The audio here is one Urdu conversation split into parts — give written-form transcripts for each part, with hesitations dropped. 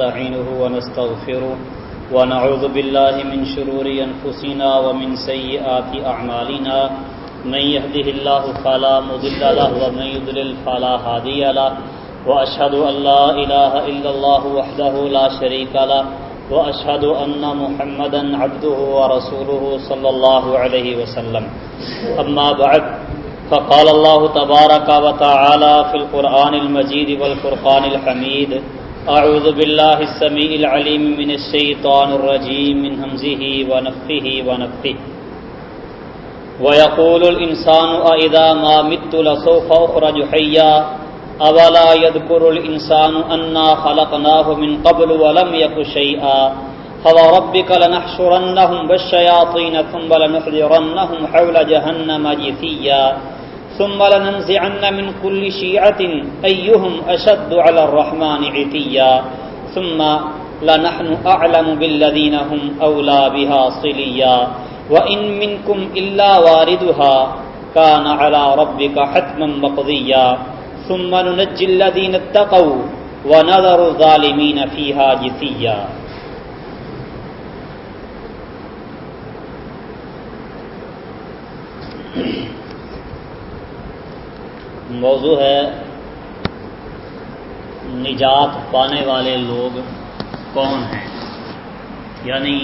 نستعينه ونستغفره ونعوذ بالله من شرور أنفسنا ومن سيئات أعمالنا من يهده الله فلا مضل له ومن يضلل فلا هادي له وأشهد أن لا إله إلا الله وحده لا شريك له وأشهد أن محمدا عبده ورسوله صلى الله عليه وسلم أما بعد فقال الله تبارك وتعالى في القرآن المجيد والفرقان الحميد أعوذ بالله السميع العليم من الشيطان الرجيم من همزه ونفخه ونفثه ويقول الإنسان أإذا ما مت لسوف أخرج حيا أولا يذكر الإنسان أنا خلقناه من قبل ولم يك شيئا فوربك لنحشرنهم والشياطين ثم لنحضرنهم حول جهنم جثيا ثم لننزعن من كل شيعة أيهم أشد على الرحمن عتيا ثم لنحن أعلم بالذين هم أولى بها صليا وإن منكم إلا واردها كان على ربك حتما مقضيا ثم ننجي الذين اتقوا ونذر الظالمين فيها جثيا. موضوع ہے نجات پانے والے لوگ کون ہیں، یعنی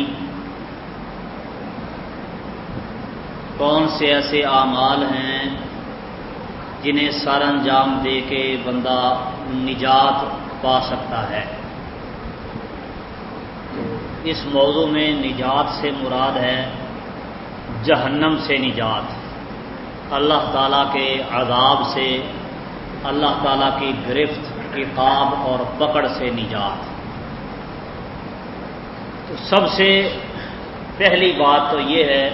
کون سے ایسے اعمال ہیں جنہیں سر انجام دے کے بندہ نجات پا سکتا ہے. اس موضوع میں نجات سے مراد ہے جہنم سے نجات، اللہ تعالیٰ کے عذاب سے، اللہ تعالیٰ کی گرفت، عقاب اور پکڑ سے نجات. تو سب سے پہلی بات تو یہ ہے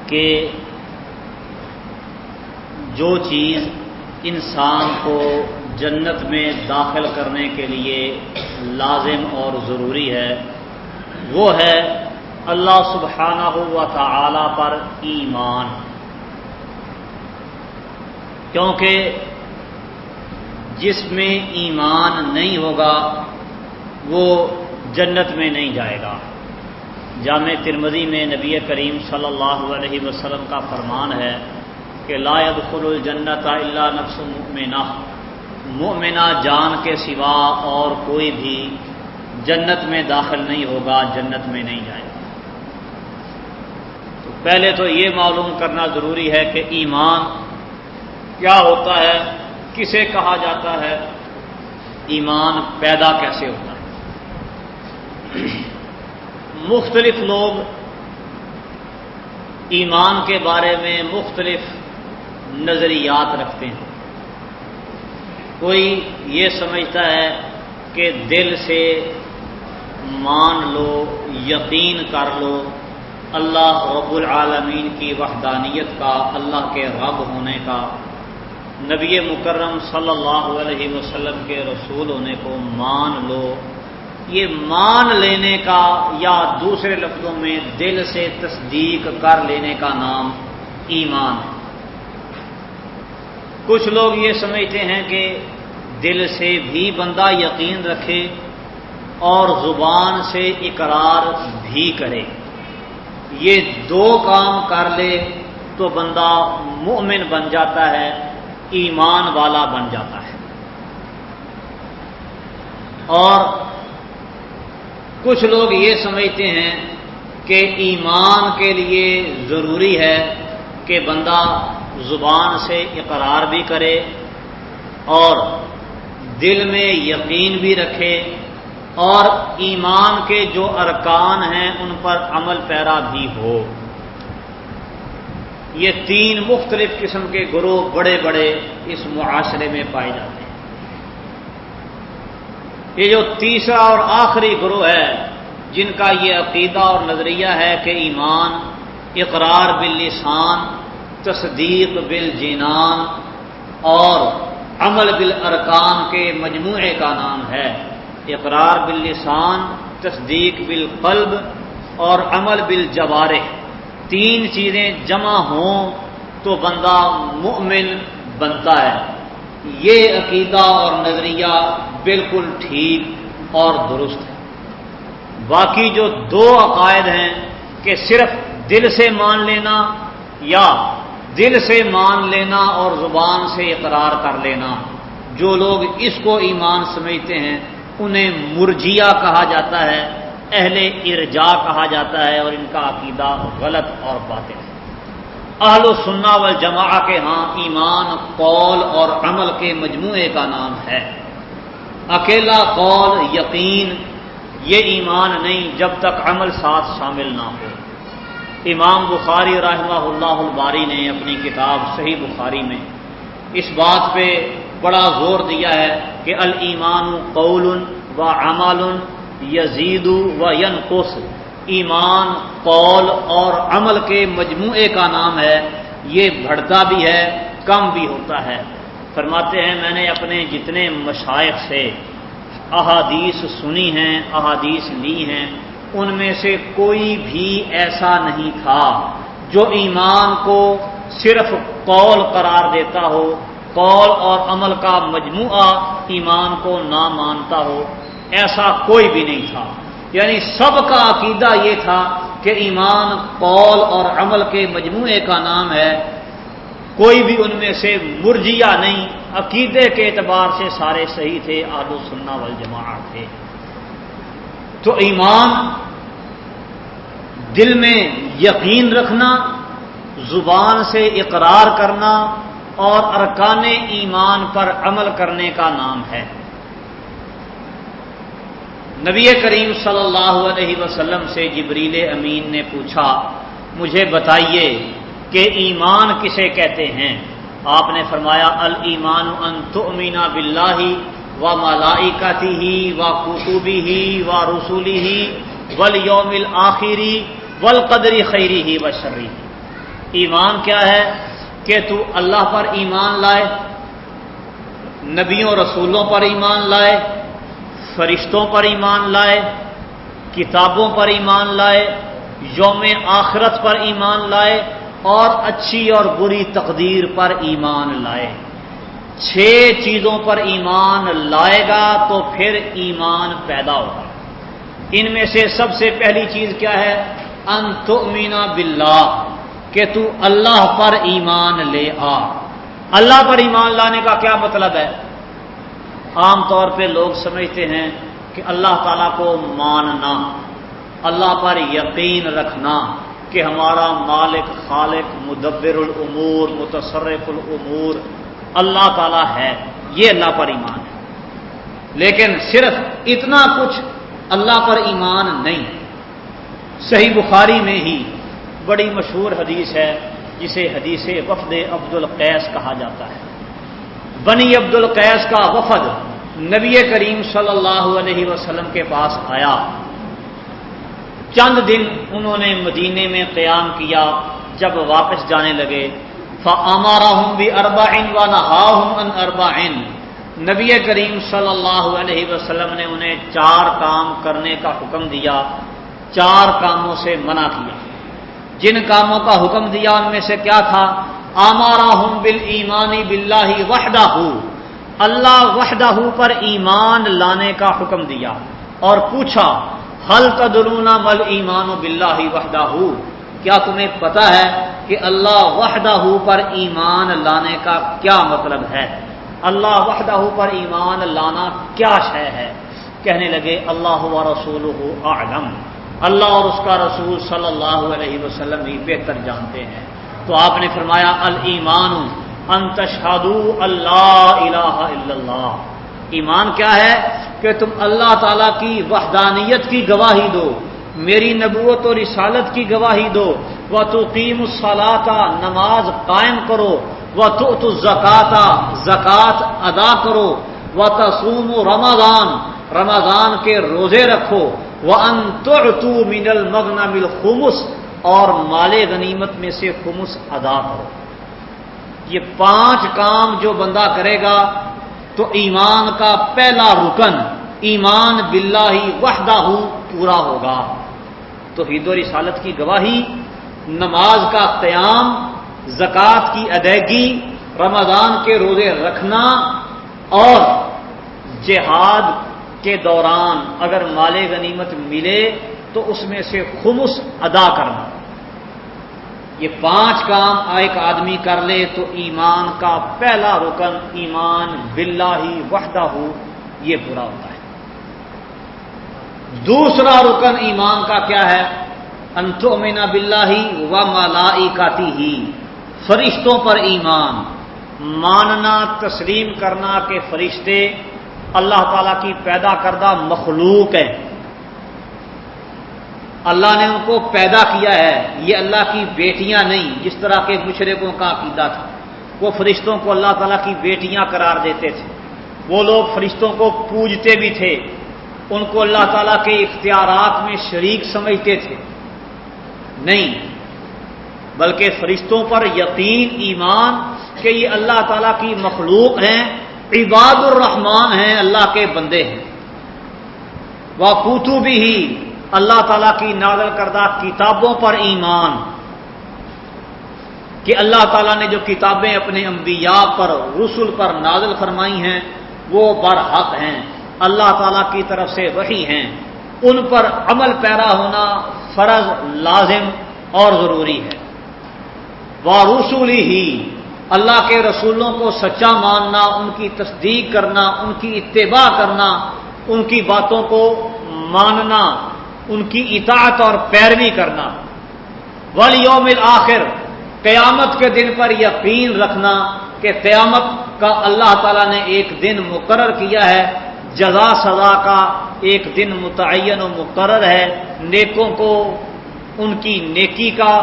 کہ جو چیز انسان کو جنت میں داخل کرنے کے لیے لازم اور ضروری ہے وہ ہے اللہ سبحانہ و تعالی پر ایمان، کیونکہ جس میں ایمان نہیں ہوگا وہ جنت میں نہیں جائے گا. جامع ترمذی میں نبی کریم صلی اللہ علیہ وسلم کا فرمان ہے کہ لا يدخل الجنت الا نفس مؤمنہ، مؤمنہ جان کے سوا اور کوئی بھی جنت میں داخل نہیں ہوگا، جنت میں نہیں جائے گا. تو پہلے تو یہ معلوم کرنا ضروری ہے کہ ایمان کیا ہوتا ہے، کسے کہا جاتا ہے، ایمان پیدا کیسے ہوتا ہے. مختلف لوگ ایمان کے بارے میں مختلف نظریات رکھتے ہیں. کوئی یہ سمجھتا ہے کہ دل سے مان لو، یقین کر لو اللہ رب العالمین کی وحدانیت کا، اللہ کے رب ہونے کا، نبی مکرم صلی اللہ علیہ وسلم کے رسول ہونے کو مان لو. یہ مان لینے کا یا دوسرے لفظوں میں دل سے تصدیق کر لینے کا نام ایمان ہے. کچھ لوگ یہ سمجھتے ہیں کہ دل سے بھی بندہ یقین رکھے اور زبان سے اقرار بھی کرے، یہ دو کام کر لے تو بندہ مومن بن جاتا ہے، ایمان والا بن جاتا ہے. اور کچھ لوگ یہ سمجھتے ہیں کہ ایمان کے لیے ضروری ہے کہ بندہ زبان سے اقرار بھی کرے اور دل میں یقین بھی رکھے اور ایمان کے جو ارکان ہیں ان پر عمل پیرا بھی ہو. یہ تین مختلف قسم کے گروہ بڑے بڑے اس معاشرے میں پائے جاتے ہیں. یہ جو تیسرا اور آخری گروہ ہے جن کا یہ عقیدہ اور نظریہ ہے کہ ایمان اقرار باللسان، تصدیق بالجنان اور عمل بالارکان کے مجموعے کا نام ہے. اقرار باللسان، تصدیق بالقلب اور عمل بالجوارح، تین چیزیں جمع ہوں تو بندہ مؤمن بنتا ہے. یہ عقیدہ اور نظریہ بالکل ٹھیک اور درست ہے۔ باقی جو دو عقائد ہیں کہ صرف دل سے مان لینا یا دل سے مان لینا اور زبان سے اقرار کر لینا، جو لوگ اس کو ایمان سمجھتے ہیں انہیں مرجیہ کہا جاتا ہے، اہل ارجاء کہا جاتا ہے، اور ان کا عقیدہ غلط اور باطل ہے۔ اہل السنہ والجماعہ کے ہاں ایمان قول اور عمل کے مجموعے کا نام ہے۔ اکیلا قول یقین یہ ایمان نہیں جب تک عمل ساتھ شامل نہ ہو۔ امام بخاری رحمہ اللہ الباری نے اپنی کتاب صحیح بخاری میں اس بات پہ بڑا زور دیا ہے کہ الایمان قول و عمل یزید و ینقص، ایمان قول اور عمل کے مجموعے کا نام ہے، یہ بڑھتا بھی ہے کم بھی ہوتا ہے۔ فرماتے ہیں میں نے اپنے جتنے مشائخ سے احادیث سنی ہیں، احادیث لی ہیں، ان میں سے کوئی بھی ایسا نہیں تھا جو ایمان کو صرف قول قرار دیتا ہو، قول اور عمل کا مجموعہ ایمان کو نہ مانتا ہو، ایسا کوئی بھی نہیں تھا۔ یعنی سب کا عقیدہ یہ تھا کہ ایمان قول اور عمل کے مجموعے کا نام ہے، کوئی بھی ان میں سے مرجیہ نہیں، عقیدے کے اعتبار سے سارے صحیح تھے، اہل السنہ والجماعہ تھے۔ تو ایمان دل میں یقین رکھنا، زبان سے اقرار کرنا اور ارکان ایمان پر عمل کرنے کا نام ہے۔ نبی کریم صلی اللہ علیہ وسلم سے جبریل امین نے پوچھا مجھے بتائیے کہ ایمان کسے کہتے ہیں؟ آپ نے فرمایا الایمان ان تؤمن باللہ وملائکتہ وکتبہ ورسلہ والیوم الآخر والقدر خیرہ وشرہ۔ ایمان کیا ہے؟ کہ تو اللہ پر ایمان لائے، نبیوں رسولوں پر ایمان لائے، فرشتوں پر ایمان لائے، کتابوں پر ایمان لائے، یوم آخرت پر ایمان لائے اور اچھی اور بری تقدیر پر ایمان لائے۔ 6 چیزوں پر ایمان لائے گا تو پھر ایمان پیدا ہوگا۔ ان میں سے سب سے پہلی چیز کیا ہے؟ ان تؤمن باللہ، کہ تو اللہ پر ایمان لے آ۔ اللہ پر ایمان لانے کا کیا مطلب ہے؟ عام طور پہ لوگ سمجھتے ہیں کہ اللہ تعالیٰ کو ماننا، اللہ پر یقین رکھنا کہ ہمارا مالک، خالق، مدبر الامور، متصرف الامور اللہ تعالیٰ ہے، یہ اللہ پر ایمان ہے۔ لیکن صرف اتنا کچھ اللہ پر ایمان نہیں۔ صحیح بخاری میں ہی بڑی مشہور حدیث ہے جسے حدیث وفد عبد القیس کہا جاتا ہے۔ بنی عبد القیس کا وفد نبی کریم صلی اللہ علیہ وسلم کے پاس آیا، چند دن انہوں نے مدینے میں قیام کیا، جب واپس جانے لگے فَأَمَرَهُمْ بِأَرْبَعٍ وَنَهَاهُمْ عَنْ أَرْبَعٍ، نبی کریم صلی اللہ علیہ وسلم نے انہیں 4 کام کرنے کا حکم دیا، 4 کاموں سے منع کیا۔ جن کاموں کا حکم دیا ان میں سے کیا تھا؟ آمارہم بالایمان باللہ وحدہ، اللہ وحدہ پر ایمان لانے کا حکم دیا، اور پوچھا حل تدرون مل ایمان باللہ وحدہ، کیا تمہیں پتہ ہے کہ اللہ وحدہ پر ایمان لانے کا کیا مطلب ہے؟ اللہ وحدہ پر ایمان لانا کیا شے ہے؟ کہنے لگے اللہ و رسولہ اعلم، اللہ اور اس کا رسول صلی اللہ علیہ وسلم ہی بہتر جانتے ہیں۔ تو آپ نے فرمایا الایمان ان تشہدوا اللہ الہ الا اللہ، ایمان کیا ہے؟ کہ تم اللہ تعالیٰ کی وحدانیت کی گواہی دو، میری نبوت و رسالت کی گواہی دو، وَتُقِيمُوا الصَّلَاةَ، نماز قائم کرو، وَتُؤْتُوا الزَّكَاةَ، زکوٰۃ ادا کرو، وَتَصُومُوا رمضان، رمضان کے روزے رکھو، وَأَن تُعْتُوا مِنَ الْمَغْنَمِ الْخُمُسَ، اور مال غنیمت میں سے خمس ادا کرو۔ یہ 5 کام جو بندہ کرے گا تو ایمان کا پہلا رکن ایمان باللہ وحدہ پورا ہوگا۔ توحید و رسالت کی گواہی، نماز کا قیام، زکوٰۃ کی ادائیگی، رمضان کے روزے رکھنا اور جہاد کے دوران اگر مال غنیمت ملے تو اس میں سے خمس ادا کرنا. یہ 5 کام ایک آدمی کر لے تو ایمان کا پہلا رکن ایمان باللہ وحدہ یہ پورا ہوتا ہے. دوسرا رکن ایمان کا کیا ہے؟ ان تؤمن باللہ وملائکتہ، فرشتوں پر ایمان، ماننا تسلیم کرنا کہ فرشتے اللہ تعالیٰ کی پیدا کردہ مخلوق ہے، اللہ نے ان کو پیدا کیا ہے، یہ اللہ کی بیٹیاں نہیں جس طرح کے مشرکوں کا عقیدہ تھا. وہ فرشتوں کو اللہ تعالیٰ کی بیٹیاں قرار دیتے تھے، وہ لوگ فرشتوں کو پوجتے بھی تھے، ان کو اللہ تعالیٰ کے اختیارات میں شریک سمجھتے تھے. نہیں، بلکہ فرشتوں پر یقین، ایمان کہ یہ اللہ تعالیٰ کی مخلوق ہیں، عباد الرحمن ہیں، اللہ کے بندے ہیں. وَكُتُبِهِ، اللہ تعالیٰ کی نازل کردہ کتابوں پر ایمان کہ اللہ تعالیٰ نے جو کتابیں اپنے انبیاء پر، رسل پر نازل فرمائی ہیں وہ برحق ہیں، اللہ تعالیٰ کی طرف سے وحی ہیں، ان پر عمل پیرا ہونا فرض، لازم اور ضروری ہے. وَرُسُلِهِ، اللہ کے رسولوں کو سچا ماننا، ان کی تصدیق کرنا، ان کی اتباع کرنا، ان کی باتوں کو ماننا، ان کی اطاعت اور پیروی کرنا. والیوم الآخر، قیامت کے دن پر یقین رکھنا کہ قیامت کا اللہ تعالیٰ نے ایک دن مقرر کیا ہے، جزا سزا کا ایک دن متعین و مقرر ہے، نیکوں کو ان کی نیکی کا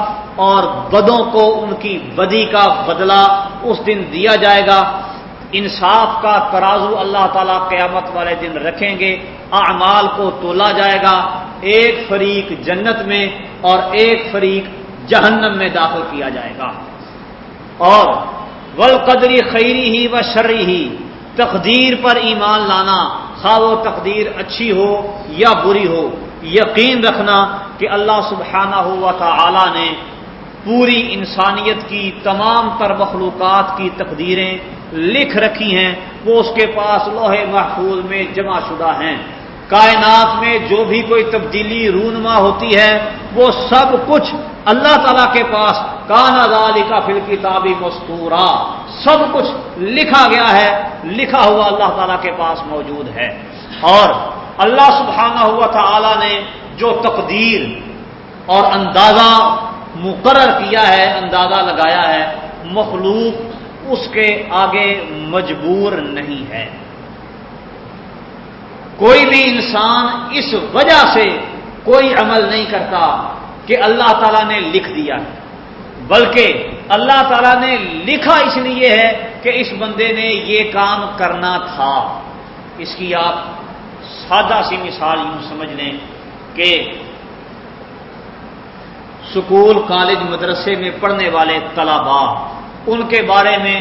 اور بدوں کو ان کی بدی کا بدلہ اس دن دیا جائے گا. انصاف کا ترازو اللہ تعالیٰ قیامت والے دن رکھیں گے، اعمال کو تولا جائے گا، ایک فریق جنت میں اور ایک فریق جہنم میں داخل کیا جائے گا. اور والقدر خیرہ و شرہ، تقدیر پر ایمان لانا، خواہ وہ تقدیر اچھی ہو یا بری ہو، یقین رکھنا کہ اللہ سبحانہ و تعالی نے پوری انسانیت کی تمام تر مخلوقات کی تقدیریں لکھ رکھی ہیں، وہ اس کے پاس لوح محفوظ میں جمع شدہ ہیں. کائنات میں جو بھی کوئی تبدیلی رونما ہوتی ہے وہ سب کچھ اللہ تعالیٰ کے پاس کان ذالک فی الکتاب مستورا، سب کچھ لکھا گیا ہے، لکھا ہوا اللہ تعالیٰ کے پاس موجود ہے. اور اللہ سبحانہ و تعالیٰ نے جو تقدیر اور اندازہ مقرر کیا ہے، اندازہ لگایا ہے، مخلوق اس کے آگے مجبور نہیں ہے. کوئی بھی انسان اس وجہ سے کوئی عمل نہیں کرتا کہ اللہ تعالیٰ نے لکھ دیا ہے، بلکہ اللہ تعالیٰ نے لکھا اس لیے ہے کہ اس بندے نے یہ کام کرنا تھا. اس کی آپ سادہ سی مثال یوں سمجھ لیں کہ سکول، کالج، مدرسے میں پڑھنے والے طلباء، ان کے بارے میں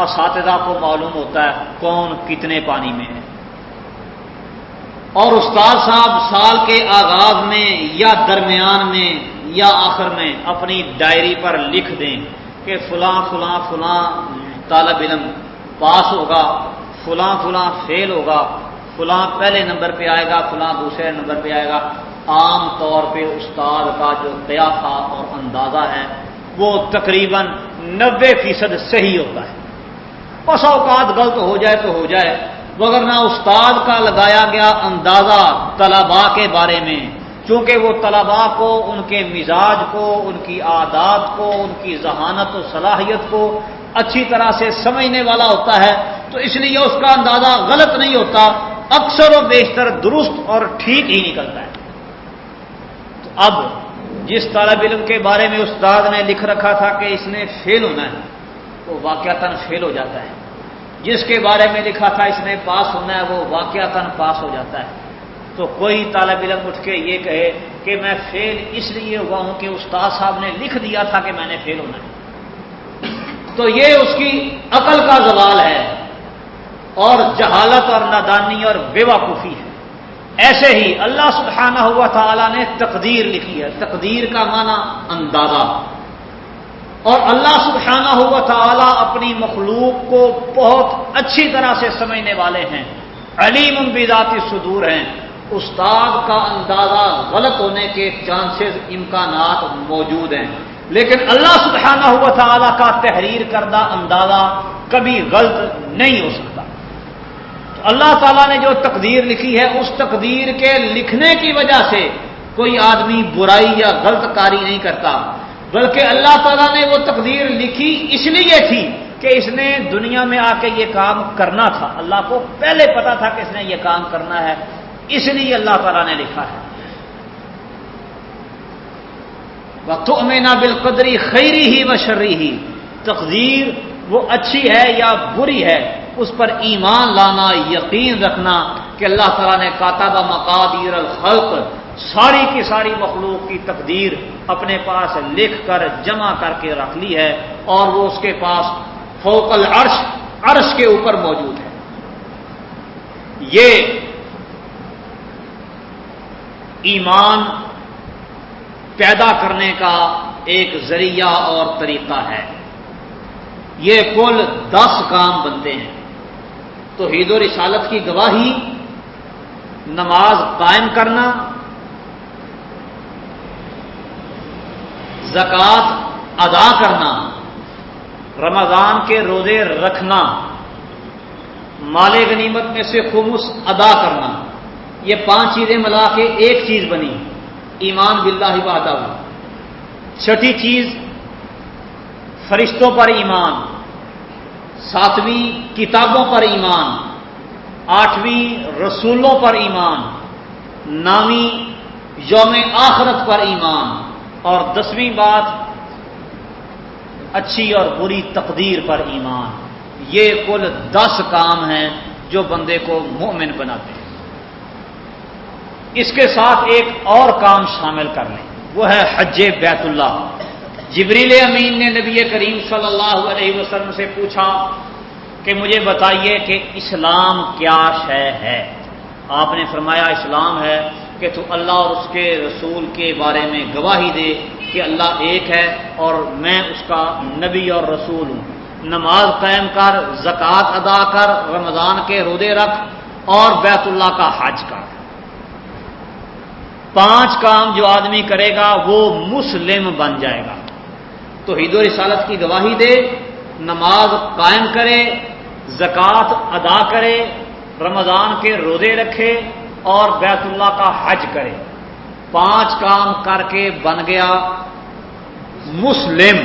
اساتذہ کو معلوم ہوتا ہے کون کتنے پانی میں ہے، اور استاد صاحب سال کے آغاز میں یا درمیان میں یا آخر میں اپنی ڈائری پر لکھ دیں کہ فلاں فلاں فلاں طالب علم پاس ہوگا، فلاں فلاں فیل ہوگا، فلاں پہلے نمبر پہ آئے گا، فلاں دوسرے نمبر پہ آئے گا. عام طور پہ استاد کا جو قیافہ اور اندازہ ہے وہ تقریباً 90% صحیح ہوتا ہے. بس اوقات غلط ہو جائے تو ہو جائے، وگرنہ استاد کا لگایا گیا اندازہ طلباء کے بارے میں، چونکہ وہ طلباء کو، ان کے مزاج کو، ان کی عادات کو، ان کی ذہانت و صلاحیت کو اچھی طرح سے سمجھنے والا ہوتا ہے، تو اس لیے اس کا اندازہ غلط نہیں ہوتا، اکثر و بیشتر درست اور ٹھیک ہی نکلتا ہے. تو اب جس طالب علم کے بارے میں استاد نے لکھ رکھا تھا کہ اس نے فیل ہونا ہے، وہ واقعتاً فیل ہو جاتا ہے. جس کے بارے میں لکھا تھا اس نے پاس ہونا ہے، وہ واقعتاً پاس ہو جاتا ہے. تو کوئی طالب علم اٹھ کے یہ کہے کہ میں فیل اس لیے ہوا ہوں کہ استاد صاحب نے لکھ دیا تھا کہ میں نے فیل ہونا ہے، تو یہ اس کی عقل کا زوال ہے اور جہالت اور نادانی اور بے وقوفی ہے. ایسے ہی اللہ سبحانہ و تعالیٰ نے تقدیر لکھی ہے. تقدیر کا معنی اندازہ، اور اللہ سبحانہ و تعالیٰ اپنی مخلوق کو بہت اچھی طرح سے سمجھنے والے ہیں. علیم بذات الصدور ہیں، استاد کا اندازہ غلط ہونے کے چانسز، امکانات موجود ہیں، لیکن اللہ سبحانہ و تعالی کا تحریر کردہ اندازہ کبھی غلط نہیں ہو سکتا۔ تو اللہ تعالیٰ نے جو تقدیر لکھی ہے، اس تقدیر کے لکھنے کی وجہ سے کوئی آدمی برائی یا غلط کاری نہیں کرتا، بلکہ اللہ تعالیٰ نے وہ تقدیر لکھی اس لیے تھی کہ اس نے دنیا میں آ کے یہ کام کرنا تھا، اللہ کو پہلے پتا تھا کہ اس نے یہ کام کرنا ہے، اس لیے اللہ تعالیٰ نے لکھا ہے۔ وَتُؤْمِنَ بِالْقَدْرِ خَيْرِهِ وَشَرِّهِ، تقدیر وہ اچھی ہے یا بری ہے، اس پر ایمان لانا، یقین رکھنا کہ اللہ تعالیٰ نے کاتب مقادیر الخلق، ساری کی ساری مخلوق کی تقدیر اپنے پاس لکھ کر جمع کر کے رکھ لی ہے، اور وہ اس کے پاس فوق العرش، عرش کے اوپر موجود ہے۔ یہ ایمان پیدا کرنے کا ایک ذریعہ اور طریقہ ہے۔ یہ کل 10 کام بنتے ہیں۔ توحید و رسالت کی گواہی، نماز قائم کرنا، زکوٰۃ ادا کرنا، رمضان کے روزے رکھنا، مال غنیمت میں سے خمس ادا کرنا، یہ 5 چیزیں ملا کے ایک چیز بنی، ایمان باللہ وحدہ۔ چھٹی چیز فرشتوں پر ایمان، 7ویں کتابوں پر ایمان، 8ویں رسولوں پر ایمان، 9ویں یوم آخرت پر ایمان، اور 10ویں بات اچھی اور بری تقدیر پر ایمان۔ یہ کل 10 کام ہیں جو بندے کو مومن بناتے ہیں۔ اس کے ساتھ ایک اور کام شامل کر لیں، وہ ہے حج بیت اللہ۔ جبریل امین نے نبی کریم صلی اللہ علیہ وسلم سے پوچھا کہ مجھے بتائیے کہ اسلام کیا شے ہے؟ آپ نے فرمایا اسلام ہے کہ تو اللہ اور اس کے رسول کے بارے میں گواہی دے کہ اللہ ایک ہے اور میں اس کا نبی اور رسول ہوں، نماز قائم کر، زکوٰۃ ادا کر، رمضان کے روزے رکھ، اور بیت اللہ کا حج کر۔ 5 کام جو آدمی کرے گا وہ مسلم بن جائے گا۔ توحید و رسالت کی گواہی دے، نماز قائم کرے، زکوٰۃ ادا کرے، رمضان کے روزے رکھے، اور بیت اللہ کا حج کرے۔ 5 کام کر کے بن گیا مسلم،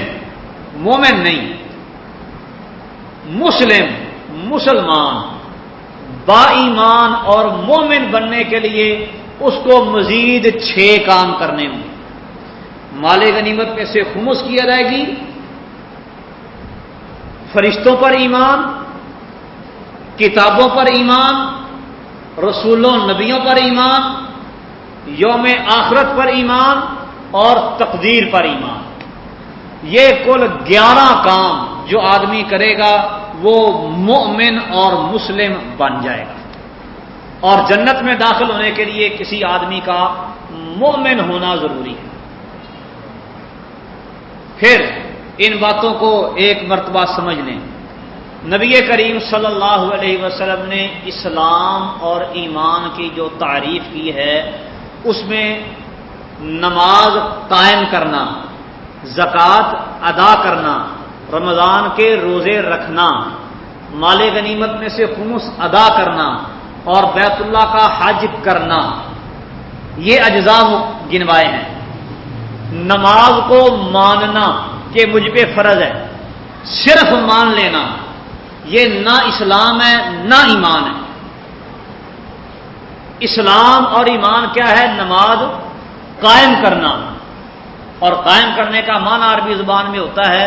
مومن نہیں، مسلم، مسلمان۔ با ایمان اور مومن بننے کے لیے اس کو مزید 6 کام کرنے ہوں۔ مال غنیمت میں سے خمس کی ادائیگی، فرشتوں پر ایمان، کتابوں پر ایمان، رسولوں نبیوں پر ایمان، یوم آخرت پر ایمان، اور تقدیر پر ایمان۔ یہ کل 11 کام جو آدمی کرے گا وہ مومن اور مسلم بن جائے گا۔ اور جنت میں داخل ہونے کے لیے کسی آدمی کا مومن ہونا ضروری ہے۔ پھر ان باتوں کو ایک مرتبہ سمجھ لیں۔ نبی کریم صلی اللہ علیہ وسلم نے اسلام اور ایمان کی جو تعریف کی ہے اس میں نماز قائم کرنا، زکوٰۃ ادا کرنا، رمضان کے روزے رکھنا، مال غنیمت میں سے خمس ادا کرنا، اور بیت اللہ کا حج کرنا، یہ اجزاء گنوائے ہیں۔ نماز کو ماننا کہ مجھ پہ فرض ہے، صرف مان لینا، یہ نہ اسلام ہے نہ ایمان ہے۔ اسلام اور ایمان کیا ہے؟ نماز قائم کرنا، اور قائم کرنے کا معنی عربی زبان میں ہوتا ہے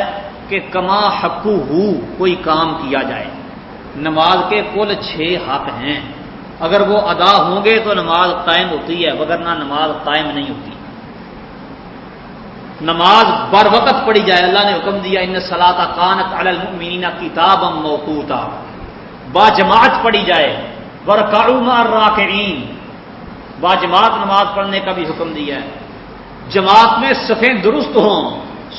کہ کما حقو ہو، کوئی کام کیا جائے۔ نماز کے کل 6 حق ہیں، اگر وہ ادا ہوں گے تو نماز قائم ہوتی ہے، وگرنہ نماز قائم نہیں ہوتی۔ نماز بر وقت پڑھی جائے، اللہ نے حکم دیا ان الصلاۃ کانت علی المؤمنین کتابا موقوتا، با جماعت پڑھی جائے، ورکعوا مع الراکعین، با جماعت نماز پڑھنے کا بھی حکم دیا ہے۔ جماعت میں صفیں درست ہوں۔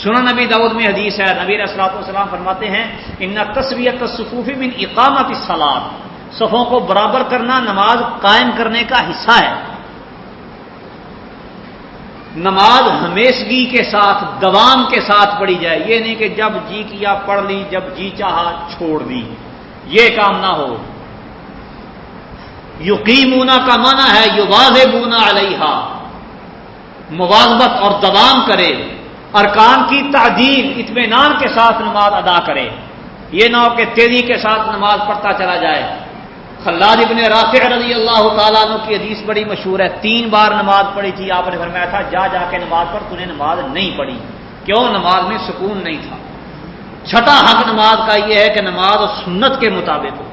سنن نبی داؤد میں حدیث ہے، نبی علیہ الصلوۃ والسلام فرماتے ہیں ان تسویۃ الصفوف من اقامت الصلاۃ، صفوں کو برابر کرنا نماز قائم کرنے کا حصہ ہے۔ نماز ہمیشگی کے ساتھ، دوام کے ساتھ پڑھی جائے، یہ نہیں کہ جب جی کیا پڑھ لی، جب جی چاہا چھوڑ دی، یہ کام نہ ہو۔ یقیمون کا معنی ہے یواظبون علیہا، مواظبت اور دوام کرے، ارکان کی تعدیل اطمینان کے ساتھ نماز ادا کرے، یہ نہ ہو کہ تیزی کے ساتھ نماز پڑھتا چلا جائے۔ خلاد ابن رافع رضی اللہ تعالیٰ عنہ کی حدیث بڑی مشہور ہے، 3 بار نماز پڑھی تھی، آپ نے فرمایا تھا جا جا کے نماز پڑھ، تو نے نماز نہیں پڑھی، کیوں؟ نماز میں سکون نہیں تھا۔ چھٹا حق نماز کا یہ ہے کہ نماز سنت کے مطابق ہو۔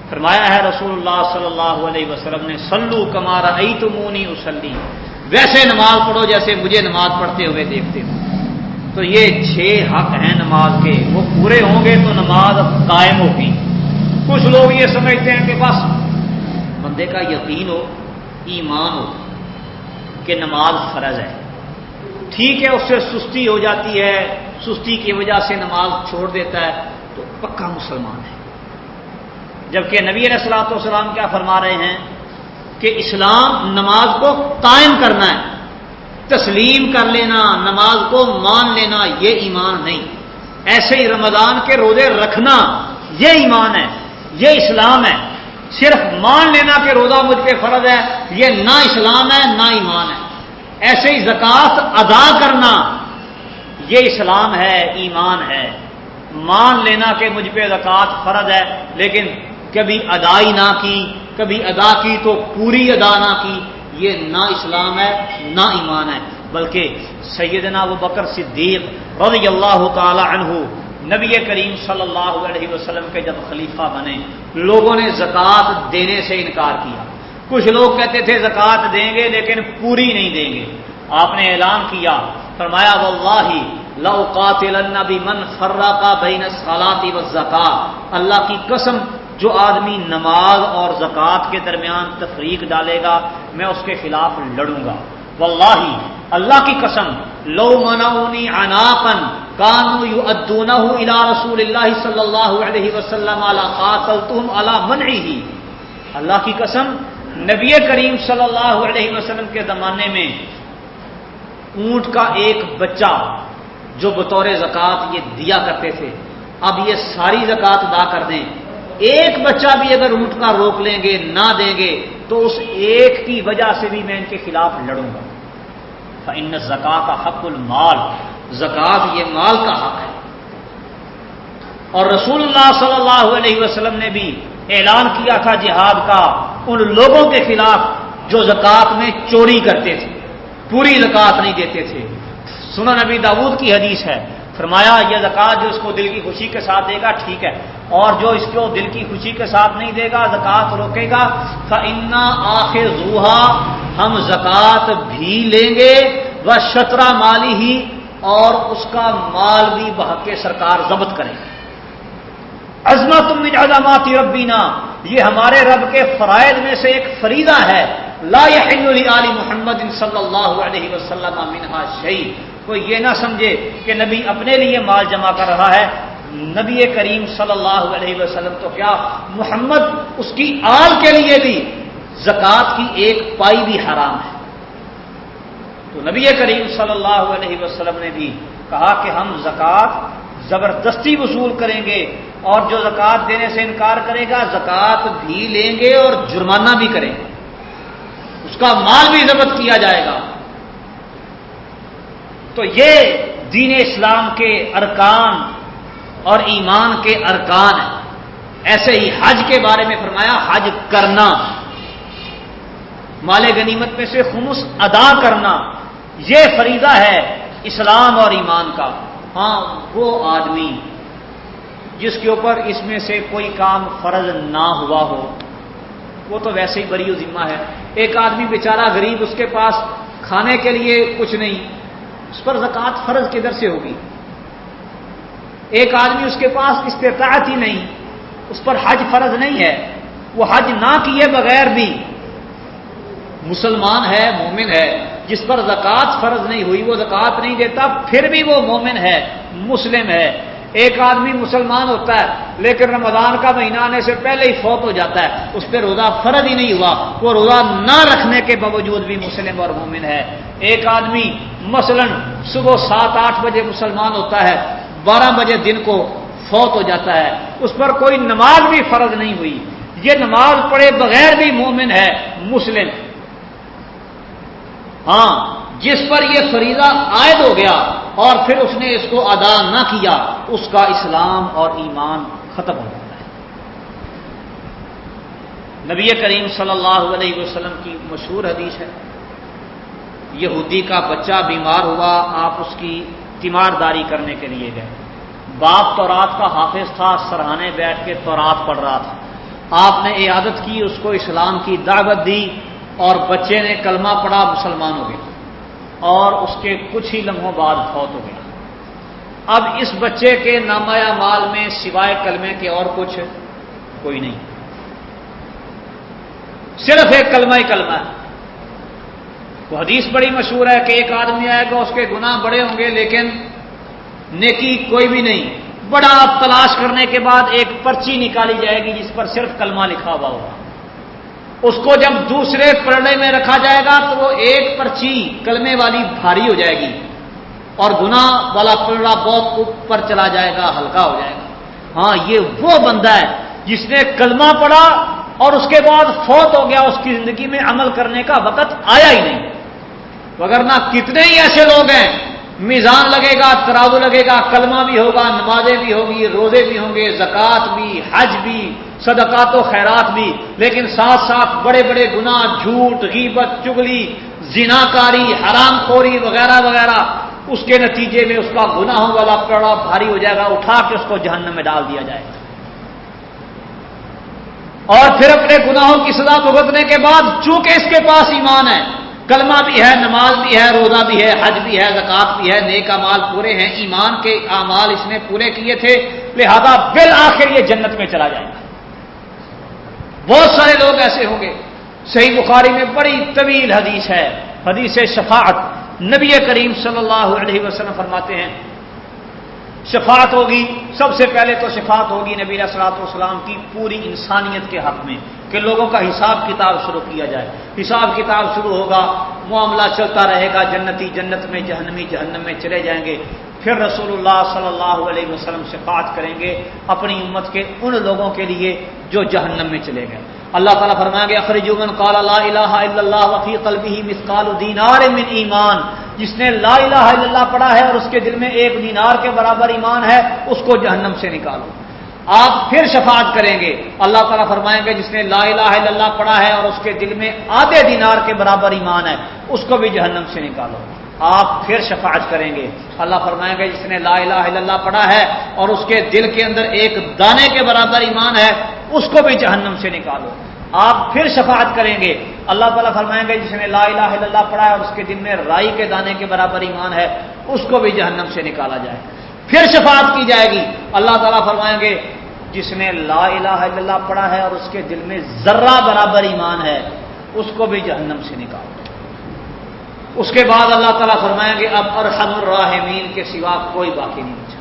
فرمایا ہے رسول اللہ صلی اللہ علیہ وسلم نے صلو کما رأیتمونی اصلی، ویسے نماز پڑھو جیسے مجھے نماز پڑھتے ہوئے دیکھتے ہو۔ تو یہ 6 حق ہیں نماز کے، وہ پورے ہوں گے تو نماز قائم ہوگی۔ کچھ لوگ یہ سمجھتے ہیں کہ بس بندے کا یقین ہو، ایمان ہو کہ نماز فرض ہے، ٹھیک ہے، اس سے سستی ہو جاتی ہے، سستی کی وجہ سے نماز چھوڑ دیتا ہے تو پکا مسلمان ہے۔ جبکہ نبی علیہ الصلوۃ والسلام کیا فرما رہے ہیں کہ اسلام نماز کو قائم کرنا ہے، تسلیم کر لینا، نماز کو مان لینا یہ ایمان نہیں۔ ایسے ہی رمضان کے روزے رکھنا یہ ایمان ہے، یہ اسلام ہے۔ صرف مان لینا کہ روزہ مجھ پہ فرض ہے یہ نہ اسلام ہے نہ ایمان ہے۔ ایسے ہی زکوٰۃ ادا کرنا یہ اسلام ہے، ایمان ہے۔ مان لینا کہ مجھ پہ زکوٰۃ فرض ہے لیکن کبھی ادائی نہ کی، کبھی ادا کی تو پوری ادا نہ کی، یہ نہ اسلام ہے نہ ایمان ہے۔ بلکہ سیدنا ابوبکر صدیق رضی اللہ تعالی عنہ نبی کریم صلی اللہ علیہ وسلم کے جب خلیفہ بنے، لوگوں نے زکوٰۃ دینے سے انکار کیا۔ کچھ لوگ کہتے تھے زکوٰۃ دیں گے لیکن پوری نہیں دیں گے۔ آپ نے اعلان کیا، فرمایا واللہ لأقاتلن بمن فرق بین الصلاۃ والزکاۃ، اللہ کی قسم جو آدمی نماز اور زکوٰۃ کے درمیان تفریق ڈالے گا میں اس کے خلاف لڑوں گا۔ واللہ اللہ کی قسم لو منعونی عناقا کانوا یؤدونہ الی رسول اللہ صلی اللہ علیہ وسلم لقاتلتهم علی منعہ، اللہ کی قسم نبی کریم صلی اللہ علیہ وسلم کے زمانے میں اونٹ کا ایک بچہ جو بطور زکوٰۃ یہ دیا کرتے تھے، اب یہ ساری زکوٰۃ ادا کر دیں، ایک بچہ بھی اگر اونٹ کا روک لیں گے نہ دیں گے تو اس ایک کی وجہ سے بھی میں ان کے خلاف لڑوں گا۔ فإن الزکاۃ حق المال، زکوٰۃ یہ مال کا حق ہے۔ اور رسول اللہ صلی اللہ علیہ وسلم نے بھی اعلان کیا تھا جہاد کا ان لوگوں کے خلاف جو زکوٰۃ میں چوری کرتے تھے، پوری زکوٰۃ نہیں دیتے تھے۔ سنن نبی داؤد کی حدیث ہے، فرمایا یہ زکوٰۃ جو اس کو دل کی خوشی کے ساتھ دے گا ٹھیک ہے، اور جو اس کو دل کی خوشی کے ساتھ نہیں دے گا، زکوٰۃ روکے گا، فإنا آخذوها، ہم زکوٰۃ بھی لیں گے، وشطر مالہ، اور اس کا مال بھی بحق سرکار ضبط کریں گے۔ عظمت من عظمات ربنا، یہ ہمارے رب کے فرائض میں سے ایک فریضہ ہے۔ لا یحل لآل محمد صلی اللہ علیہ وسلم منہا شیء، کوئی یہ نہ سمجھے کہ نبی اپنے لیے مال جمع کر رہا ہے، نبی کریم صلی اللہ علیہ وسلم تو کیا محمد اس کی آل کے لیے بھی زکوٰۃ کی ایک پائی بھی حرام ہے۔ تو نبی کریم صلی اللہ علیہ وسلم نے بھی کہا کہ ہم زکوٰۃ زبردستی وصول کریں گے، اور جو زکوٰۃ دینے سے انکار کرے گا زکوٰۃ بھی لیں گے اور جرمانہ بھی کریں گے، اس کا مال بھی ضبط کیا جائے گا۔ تو یہ دین اسلام کے ارکان اور ایمان کے ارکان ہیں۔ ایسے ہی حج کے بارے میں فرمایا حج کرنا، مال غنیمت میں سے خمس ادا کرنا، یہ فریضہ ہے اسلام اور ایمان کا۔ ہاں وہ آدمی جس کے اوپر اس میں سے کوئی کام فرض نہ ہوا ہو وہ تو ویسے ہی بری و ذمہ ہے۔ ایک آدمی بیچارہ غریب، اس کے پاس کھانے کے لیے کچھ نہیں، اس پر زکوٰۃ فرض کدھر سے ہوگی؟ ایک آدمی اس کے پاس استطاعت ہی نہیں، اس پر حج فرض نہیں ہے، وہ حج نہ کیے بغیر بھی مسلمان ہے، مومن ہے، جس پر زکوٰۃ فرض نہیں ہوئی وہ زکوٰۃ نہیں دیتا، پھر بھی وہ مومن ہے، مسلم ہے۔ ایک آدمی مسلمان ہوتا ہے لیکن رمضان کا مہینہ آنے سے پہلے ہی فوت ہو جاتا ہے، اس پہ روزہ فرض ہی نہیں ہوا، وہ روزہ نہ رکھنے کے باوجود بھی مسلم اور مومن ہے۔ ایک آدمی مثلا صبح 7-8 بجے مسلمان ہوتا ہے، 12 بجے دن کو فوت ہو جاتا ہے، اس پر کوئی نماز بھی فرض نہیں ہوئی، یہ نماز پڑھے بغیر بھی مومن ہے، مسلم۔ ہاں، جس پر یہ فریضہ عائد ہو گیا اور پھر اس نے اس کو ادا نہ کیا، اس کا اسلام اور ایمان ختم ہو جاتا ہے۔ نبی کریم صلی اللہ علیہ وسلم کی مشہور حدیث ہے، یہودی کا بچہ بیمار ہوا، آپ اس کی تیمارداری کرنے کے لیے گئے، باپ تورات کا حافظ تھا، سرہانے بیٹھ کے تورات پڑھ رہا تھا، آپ نے عیادت کی، اس کو اسلام کی دعوت دی اور بچے نے کلمہ پڑھا، مسلمان ہو گیا اور اس کے کچھ ہی لمحوں بعد فوت ہو گیا۔ اب اس بچے کے نامہ اعمال میں سوائے کلمے کے اور کچھ کوئی نہیں، صرف ایک کلمہ ہی کلمہ ہے۔ وہ حدیث بڑی مشہور ہے کہ ایک آدمی آئے گا، اس کے گناہ بڑے ہوں گے لیکن نیکی کوئی بھی نہیں، بڑا تلاش کرنے کے بعد ایک پرچی نکالی جائے گی جس پر صرف کلمہ لکھا ہوا ہوگا، اس کو جب دوسرے پلڑے میں رکھا جائے گا تو وہ ایک پرچی کلمے والی بھاری ہو جائے گی اور گناہ والا پلڑا بہت اوپر چلا جائے گا، ہلکا ہو جائے گا۔ ہاں، یہ وہ بندہ ہے جس نے کلمہ پڑھا اور اس کے بعد فوت ہو گیا، اس کی زندگی میں عمل کرنے کا وقت آیا ہی نہیں، وگرنہ کتنے ہی ایسے لوگ ہیں، میزان لگے گا، ترازو لگے گا، کلمہ بھی ہوگا، نمازیں بھی ہوگی، روزے بھی ہوں گے، زکوٰۃ بھی، حج بھی، صدقات و خیرات بھی، لیکن ساتھ ساتھ بڑے بڑے گناہ، جھوٹ، غیبت، چغلی، زناکاری، حرام خوری وغیرہ وغیرہ، اس کے نتیجے میں اس کا گناہوں والا پڑا بھاری ہو جائے گا، اٹھا کے اس کو جہنم میں ڈال دیا جائے گا، اور پھر اپنے گناہوں کی سزا بھگتنے کے بعد چونکہ اس کے پاس ایمان ہے، کلمہ بھی ہے، نماز بھی ہے، روزہ بھی ہے، حج بھی ہے، زکوٰۃ بھی ہے، نیک اعمال پورے ہیں، ایمان کے اعمال اس نے پورے کیے تھے، لہذا بالآخر یہ جنت میں چلا جائے گا۔ بہت سارے لوگ ایسے ہوں گے، صحیح بخاری میں بڑی طویل حدیث ہے، حدیث شفاعت، نبی کریم صلی اللہ علیہ وسلم فرماتے ہیں شفاعت ہوگی، سب سے پہلے تو شفاعت ہوگی نبی علیہ الصلوۃ والسلام کی پوری انسانیت کے حق میں کہ لوگوں کا حساب کتاب شروع کیا جائے، حساب کتاب شروع ہوگا، معاملہ چلتا رہے گا، جنتی جنت میں، جہنمی جہنم میں چلے جائیں گے، پھر رسول اللہ صلی اللہ علیہ وسلم شفاعت کریں گے اپنی امت کے ان لوگوں کے لیے جو جہنم میں چلے گئے۔ اللہ تعالیٰ فرمائیں گے اخرجوا من قال لا الہ الا اللہ وفی قلبہ مثقال دینار من ایمان، جس نے لا الہ الا اللہ پڑھا ہے اور اس کے دل میں 1 دینار کے برابر ایمان ہے، اس کو جہنم سے نکالو۔ آپ پھر شفاعت کریں گے، اللہ تعالیٰ فرمائیں گے جس نے لا الہ الا اللہ پڑھا ہے اور اس کے دل میں آدھے دینار کے برابر ایمان ہے، اس کو بھی جہنم سے نکالو۔ آپ پھر شفاعت کریں گے، اللہ فرمائیں گے جس نے لا الہ الا اللہ پڑھا ہے اور اس کے دل کے اندر 1 دانے کے برابر ایمان ہے، اس کو بھی جہنم سے نکالو۔ آپ پھر شفاعت کریں گے، اللہ تعالیٰ فرمائیں گے جس نے لا الہ الا اللہ پڑھا ہے اور اس کے دل میں رائی کے دانے کے برابر ایمان ہے، اس کو بھی جہنم سے نکالا جائے۔ پھر شفاعت کی جائے گی، اللہ تعالیٰ فرمائیں گے جس نے لا الہ الا اللہ پڑھا ہے اور اس کے دل میں ذرہ برابر ایمان ہے، اس کو بھی جہنم سے نکالو۔ اس کے بعد اللہ تعالیٰ فرمائیں گے اب ارحم الراحمین کے سوا کوئی باقی نہیں بچا،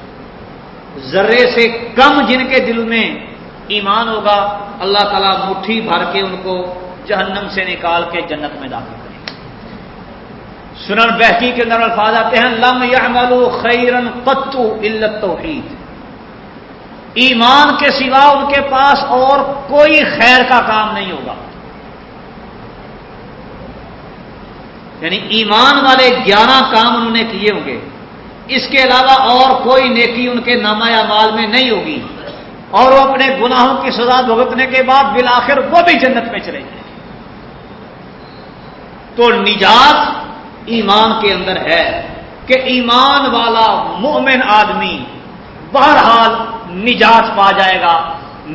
ذرے سے کم جن کے دل میں ایمان ہوگا اللہ تعالیٰ مٹھی بھر کے ان کو جہنم سے نکال کے جنت میں داخل کریں گے۔ سنن بہقی کے اندر الفاظ آتے ہیں لم يعملوا خیرا قط الا التوحید، ایمان کے سوا ان کے پاس اور کوئی خیر کا کام نہیں ہوگا، یعنی ایمان والے 11 کام انہوں نے کیے ہوں گے، اس کے علاوہ اور کوئی نیکی ان کے نامہ اعمال میں نہیں ہوگی، اور وہ اپنے گناہوں کی سزا بھگتنے کے بعد بالآخر وہ بھی جنت میں چلے جائیں۔ تو نجات ایمان کے اندر ہے کہ ایمان والا مومن آدمی بہرحال نجات پا جائے گا،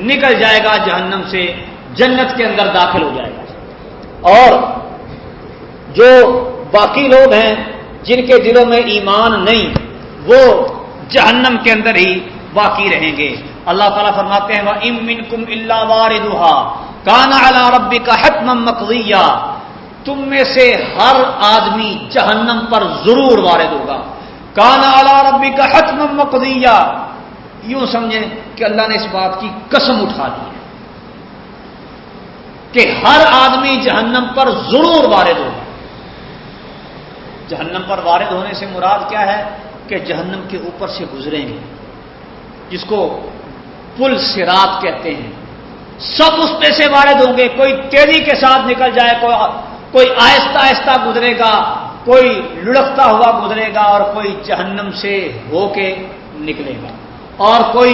نکل جائے گا جہنم سے، جنت کے اندر داخل ہو جائے گا۔ اور جو باقی لوگ ہیں جن کے دلوں میں ایمان نہیں، وہ جہنم کے اندر ہی باقی رہیں گے۔ اللہ تعالیٰ فرماتے ہیں وَإِن مِّنكُمْ إِلَّا وَارِدُهَا كَانَ عَلَىٰ رَبِّكَ حَتْمًا مَّقْضِيًّا، تم میں سے ہر آدمی جہنم پر ضرور وارد ہوگا، كَانَ عَلَىٰ رَبِّكَ حَتْمًا مَّقْضِيًّا، یوں سمجھیں کہ اللہ نے اس بات کی قسم اٹھا دی ہے کہ ہر آدمی جہنم پر ضرور وارد ہوگا۔ جہنم پر وارد ہونے سے مراد کیا ہے کہ جہنم کے اوپر سے گزریں گے، جس کو پل صراط کہتے ہیں، سب اس پہ سے وارد ہوں گے، کوئی تیزی کے ساتھ نکل جائے، کوئی آہستہ آہستہ گزرے گا، کوئی لڑکتا ہوا گزرے گا، اور کوئی جہنم سے ہو کے نکلے گا، اور کوئی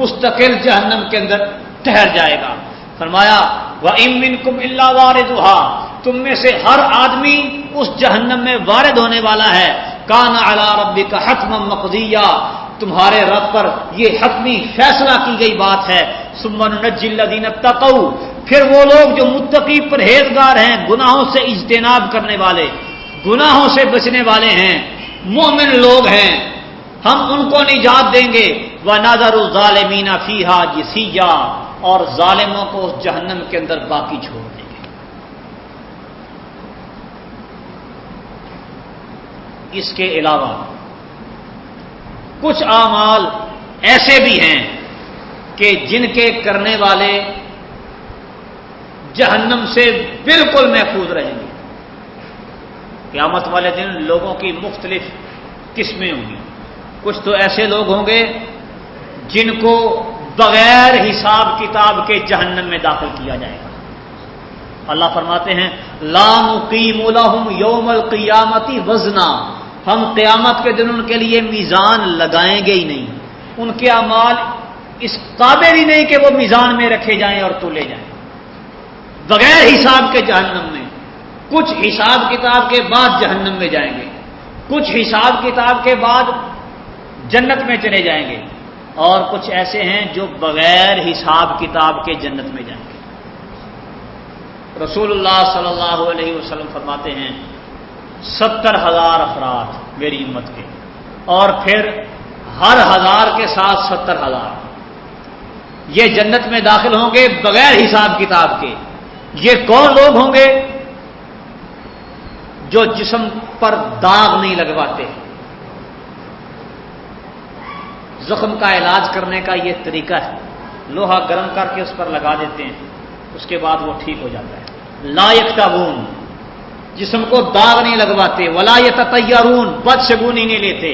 مستقل جہنم کے اندر ٹھہر جائے گا۔ فرمایا وَإِن مِّنكُمْ إِلَّا وَارِدُهَا، تم میں سے ہر آدمی اس جہنم میں وارد ہونے والا ہے۔ كَانَ عَلَىٰ رَبِّكَ حَتْمًا مَّقْضِيًّا، تمہارے رب پر یہ حتمی فیصلہ کی گئی بات ہے۔ ثُمَّ نُنَجِّي الَّذِينَ اتَّقَوْا، پھر وہ لوگ جو متقی پرہیزگار ہیں، گناہوں سے اجتناب کرنے والے، گناہوں سے بچنے والے ہیں، مومن لوگ ہیں، ہم ان کو نجات دیں گے۔ وَنَذَرُ الظَّالِمِينَ فِيهَا جِثِيًّا، اور ظالموں کو اس جہنم کے اندر باقی چھوڑ دیں گے۔ اس کے علاوہ کچھ اعمال ایسے بھی ہیں کہ جن کے کرنے والے جہنم سے بالکل محفوظ رہیں گے۔ قیامت والے دن لوگوں کی مختلف قسمیں ہوں گی۔ کچھ تو ایسے لوگ ہوں گے جن کو بغیر حساب کتاب کے جہنم میں داخل کیا جائے گا۔ اللہ فرماتے ہیں لا نقیم لہم یوم القیامت وزنا، ہم قیامت کے دن ان کے لیے میزان لگائیں گے ہی نہیں، ان کے اعمال اس قابل ہی نہیں کہ وہ میزان میں رکھے جائیں اور تولے جائیں، بغیر حساب کے جہنم میں۔ کچھ حساب کتاب کے بعد جہنم میں جائیں گے، کچھ حساب کتاب کے بعد جنت میں چلے جائیں گے، اور کچھ ایسے ہیں جو بغیر حساب کتاب کے جنت میں جائیں گے۔ رسول اللہ صلی اللہ علیہ وسلم فرماتے ہیں 70,000 افراد میری امت کے، اور پھر ہر 1000 کے ساتھ 70,000 یہ جنت میں داخل ہوں گے بغیر حساب کتاب کے۔ یہ کون لوگ ہوں گے؟ جو جسم پر داغ نہیں لگواتے۔ زخم کا علاج کرنے کا یہ طریقہ ہے، لوہا گرم کر کے اس پر لگا دیتے ہیں، اس کے بعد وہ ٹھیک ہو جاتا ہے۔ لا یکتبون، جسم کو داغ نہیں لگواتے۔ ولا یتطیرون، بدشگونی نہیں لیتے۔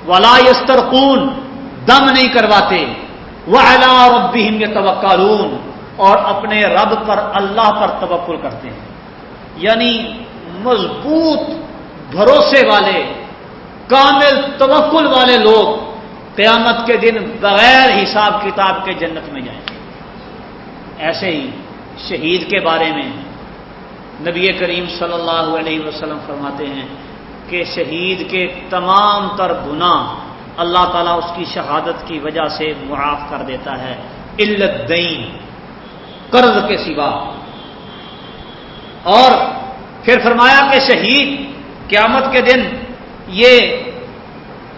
ولا یسترقون، دم نہیں کرواتے۔ وعلی ربہم یتوکلون، اور اپنے رب پر اللہ پر توکل کرتے ہیں، یعنی مضبوط بھروسے والے، کامل توکل والے لوگ قیامت کے دن بغیر حساب کتاب کے جنت میں جائیں گے۔ ایسے ہی شہید کے بارے میں نبی کریم صلی اللہ علیہ وسلم فرماتے ہیں کہ شہید کے تمام تر گناہ اللہ تعالیٰ اس کی شہادت کی وجہ سے معاف کر دیتا ہے، الا الدین، قرض کے سوا۔ اور پھر فرمایا کہ شہید قیامت کے دن یہ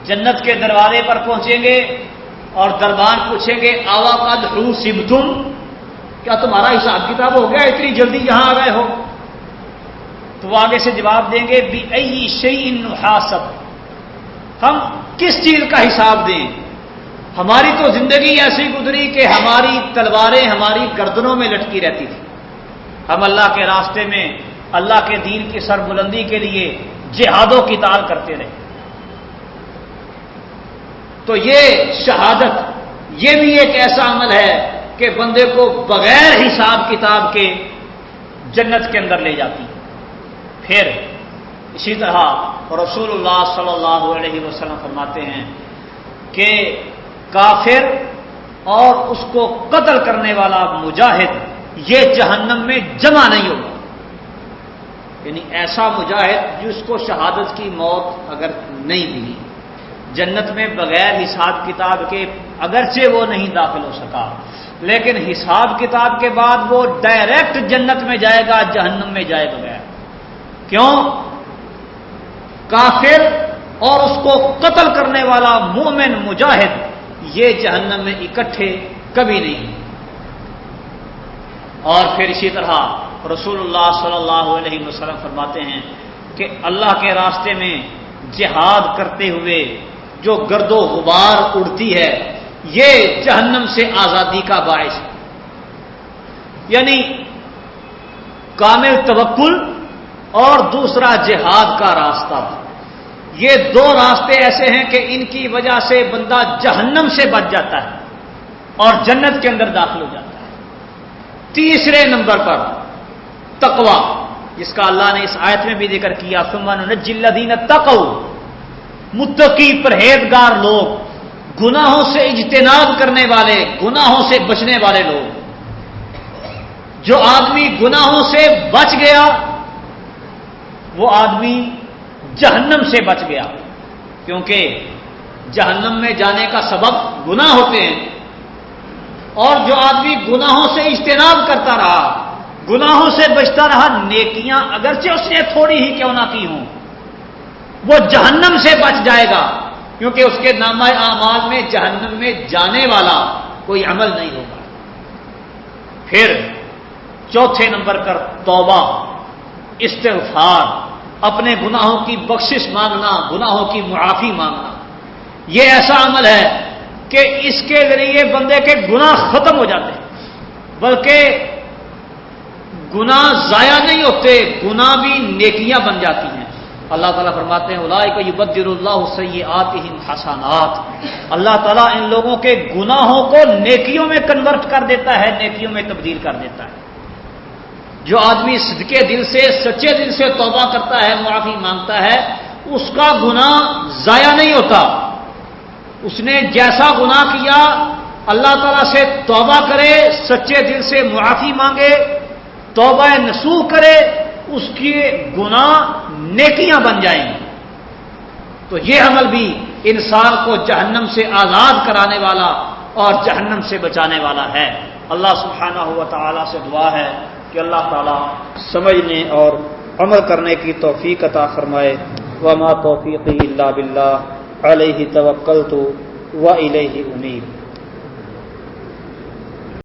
جنت کے دروازے پر پہنچیں گے اور دربان پوچھیں گے آوا قد حوسبتم، کیا تمہارا حساب کتاب ہو گیا، اتنی جلدی یہاں آ گئے ہو؟ تو وہ آگے سے جواب دیں گے بِأَيِّ شَيْءٍ نُحَاسَبُ، ہم کس چیز کا حساب دیں؟ ہماری تو زندگی ایسی گزری کہ ہماری تلواریں ہماری گردنوں میں لٹکی رہتی تھی، ہم اللہ کے راستے میں اللہ کے دین کی سربلندی کے لیے جہاد و قتال کرتے رہے۔ تو یہ شہادت یہ بھی ایک ایسا عمل ہے کہ بندے کو بغیر حساب کتاب کے جنت کے اندر لے جاتی ہے۔ پھر اسی طرح رسول اللہ صلی اللہ علیہ وسلم فرماتے ہیں کہ کافر اور اس کو قتل کرنے والا مجاہد یہ جہنم میں جمع نہیں ہوگا، یعنی ایسا مجاہد جس کو شہادت کی موت اگر نہیں ملی، جنت میں بغیر حساب کتاب کے اگرچہ وہ نہیں داخل ہو سکا، لیکن حساب کتاب کے بعد وہ ڈائریکٹ جنت میں جائے گا، جہنم میں جائے بغیر۔ کیوں؟ کافر اور اس کو قتل کرنے والا مومن مجاہد یہ جہنم میں اکٹھے کبھی نہیں۔ اور پھر اسی طرح رسول اللہ صلی اللہ علیہ وسلم فرماتے ہیں کہ اللہ کے راستے میں جہاد کرتے ہوئے جو گرد و غبار اڑتی ہے یہ جہنم سے آزادی کا باعث ہے. یعنی کامل توکل اور دوسرا جہاد کا راستہ. یہ دو راستے ایسے ہیں کہ ان کی وجہ سے بندہ جہنم سے بچ جاتا ہے اور جنت کے اندر داخل ہو جاتا ہے. تیسرے نمبر پر تقوی، جس کا اللہ نے اس آیت میں بھی ذکر کیا، ثم ننجی الذین اتقوا، متقی پرہیزگار لوگ، گناہوں سے اجتناب کرنے والے، گناہوں سے بچنے والے لوگ. جو آدمی گناہوں سے بچ گیا وہ آدمی جہنم سے بچ گیا، کیونکہ جہنم میں جانے کا سبب گناہ ہوتے ہیں. اور جو آدمی گناہوں سے اجتناب کرتا رہا، گناہوں سے بچتا رہا، نیکیاں اگرچہ اس نے تھوڑی ہی کیوں نہ کی ہوں، وہ جہنم سے بچ جائے گا، کیونکہ اس کے نامہ اعمال میں جہنم میں جانے والا کوئی عمل نہیں ہوگا. پھر چوتھے نمبر پر توبہ، استغفار، اپنے گناہوں کی بخشش مانگنا، گناہوں کی معافی مانگنا. یہ ایسا عمل ہے کہ اس کے ذریعے بندے کے گناہ ختم ہو جاتے ہیں، بلکہ گناہ ضائع نہیں ہوتے، گناہ بھی نیکیاں بن جاتی ہیں. اللہ تعالیٰ فرماتے ہیں اولئک یبدل اللہ سیئاتہم حسنات، اللہ تعالیٰ ان لوگوں کے گناہوں کو نیکیوں میں کنورٹ کر دیتا ہے، نیکیوں میں تبدیل کر دیتا ہے. جو آدمی صدقے دل سے، سچے دل سے توبہ کرتا ہے، معافی مانگتا ہے، اس کا گناہ ضائع نہیں ہوتا. اس نے جیسا گناہ کیا اللہ تعالیٰ سے توبہ کرے، سچے دل سے معافی مانگے، توبہ نصوح کرے، اس کی گناہ نیکیاں بن جائیں گی. تو یہ عمل بھی انسان کو جہنم سے آزاد کرانے والا اور جہنم سے بچانے والا ہے. اللہ سبحانہ و تعالیٰ سے دعا ہے کہ اللہ تعالیٰ سمجھنے اور عمل کرنے کی توفیق عطا فرمائے. وما توفیقی الا باللہ علیہ توکلت و الیہ انیب.